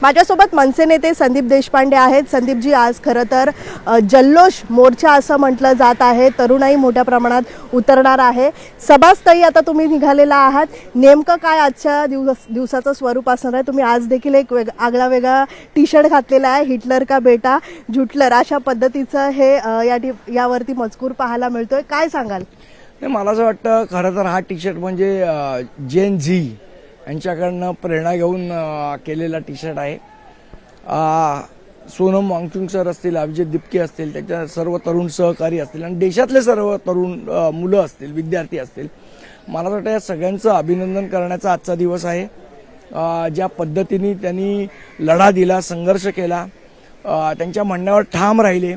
माझ्यासोबत मनसे नेते संदीप देशपांडे आहेत। संदीपजी, आज खरं तर जल्लोष मोर्चा असं म्हटलं जात आहे, तरुणाई मोठ्या प्रमाणात उतरणार आहे। सभास्थळी आता तुम्ही निघालेला आहात, नेमकं काय आजच्या दिवसाचं स्वरूप असणार आहे? तुम्ही आज देखील एक आगळा वेगळा टी शर्ट घातलेला आहे, हिटलर का बेटा झुटलर अशा पद्धतीचं हे यावरती मजकूर पाहायला मिळतोय, काय सांगाल? मला असं वाटतं खरं तर हा टी शर्ट म्हणजे जेन झी यांच्याकडनं प्रेरणा घेऊन केलेला टी शर्ट आहे। सोनम वांगचुक सर असतील, अभिजित दिपके असतील, त्याच्या सर्व तरुण सहकारी असतील आणि देशातले सर्व तरुण मुलं असतील, विद्यार्थी असतील, मला वाटतं या सगळ्यांचं अभिनंदन करण्याचा आजचा दिवस आहे। ज्या पद्धतीने त्यांनी लढा दिला, संघर्ष केला, त्यांच्या म्हणण्यावर ठाम राहिले,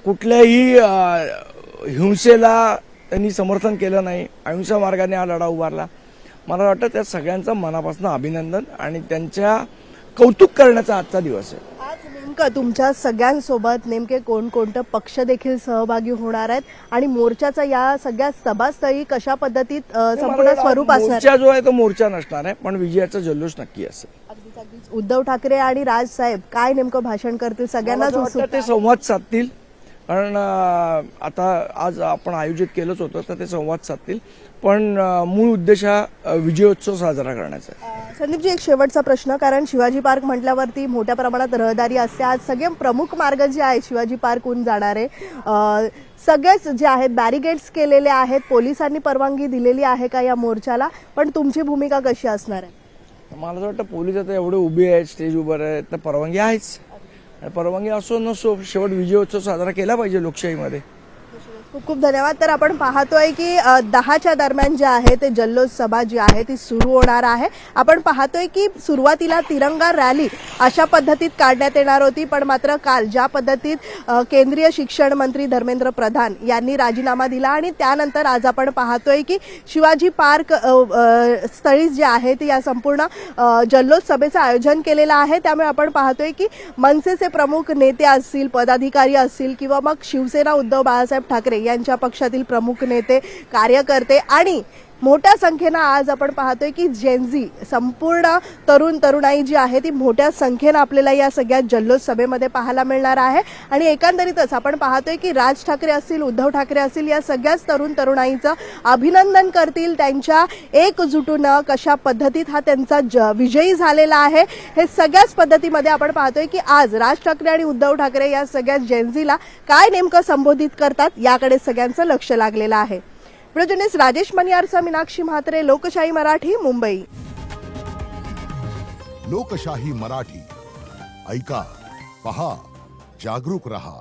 कुठल्याही हिंसेला त्यांनी समर्थन केलं नाही, अहिंसा मार्गाने हा लढा उभारला। मला वाटतं त्या सगळ्यांचं मनापासून अभिनंदन आणि त्यांच्या कौतुक करण्याचा आजचा दिवस आहे। आज नेमकं तुमच्या सगळ्यांसोबत नेमके कोणकोणते पक्ष देखील सहभागी होणार आहेत आणि मोर्चाचा या सगळ्या सभास्थळी कशा पद्धतीत संपूर्ण स्वरूप असणार? मोर्चा जो आहे तो मोर्चा नसणार आहे, पण विजयाचा जल्लोष नक्की असेल। उद्धव ठाकरे आणि राज साहेब काय नेमकं भाषण करतील? सगळ्यांनाच ते संवाद साधतील, कारण आता आज आपण आयोजित केलंच होतं तर ते संवाद साधतील, पण मूळ उद्देश हा विजयोत्सव साजरा करण्याचा आहे। संदीपजी, एक शेवटचा प्रश्न, कारण शिवाजी पार्क म्हटल्यावरती मोठ्या प्रमाणात रहदारी असते। आज सगळे प्रमुख मार्ग जे आहेत शिवाजी पार्कहून जाणारे सगळेच जे आहेत बॅरिगेड्स केलेले आहेत, पोलिसांनी परवानगी दिलेली आहे का या मोर्चाला? पण तुमची भूमिका कशी असणार आहे? मला असं वाटतं पोलीस आता एवढे उभे आहेत, स्टेज उभं आहेत, तर परवानगी आहेच। परवानगी असो नसो, शेवट विजयोत्सव साजरा केला पाहिजे लोकशाहीमध्ये। खूप खूप धन्यवाद। तर आपण पाहतोय की 10च्या दरम्यान जे आहे ते जल्लोष सभा जी आहे ती सुरू होणार आहे। आपण पाहतोय की सुरुवातीला तिरंगा रॅली अशा पद्धतीत काढण्यात येणार होती, पण मात्र काल ज्या पद्धतीत केंद्रीय शिक्षण मंत्री धर्मेंद्र प्रधान यांनी राजीनामा दिला आणि त्यानंतर आज आपण पाहतोय की शिवाजी पार्क स्थळी जे आहे ते या संपूर्ण जल्लोष सभेचं आयोजन केलेलं आहे। त्यामुळे आपण पाहतोय की मनसेचे प्रमुख नेते असतील, पदाधिकारी असतील किंवा मग शिवसेना उद्धव बाळासाहेब ठाकरे यांच्या पक्षातील प्रमुख नेते, कार्यकर्ते आणि मोठ्या संख्येने आज आपण पाहतोय की जेनझी संपूर्ण तरुणाई जी आहे ती मोठ्या संख्येने आपल्याला या सगळ्या जल्लोष सभेमध्ये पाहायला मिळणार आहे। आणि एकंदरीतच आपण पाहतोय की राज ठाकरे असतील, उद्धव ठाकरे असतील, या सगळ्याच तरुणाईचं अभिनंदन करतील, त्यांच्या एकजुटीनं कशा पद्धतीत हा त्यांचा विजयी झालेला आहे हे सगळ्याच पद्धतीमध्ये आपण पाहतोय की आज राज ठाकरे आणि उद्धव ठाकरे या सगळ्या जेनझीला काय नेमकं संबोधित करतात याकडे सगळ्यांचं लक्ष लागलेलं आहे। व्हिडिओ जर्नलिस्ट राजेश मनियारसह मीनाक्षी म्हात्रे, लोकशाही मराठी, मुंबई। लोकशाही मराठी ऐका, पहा, जागरूक रहा।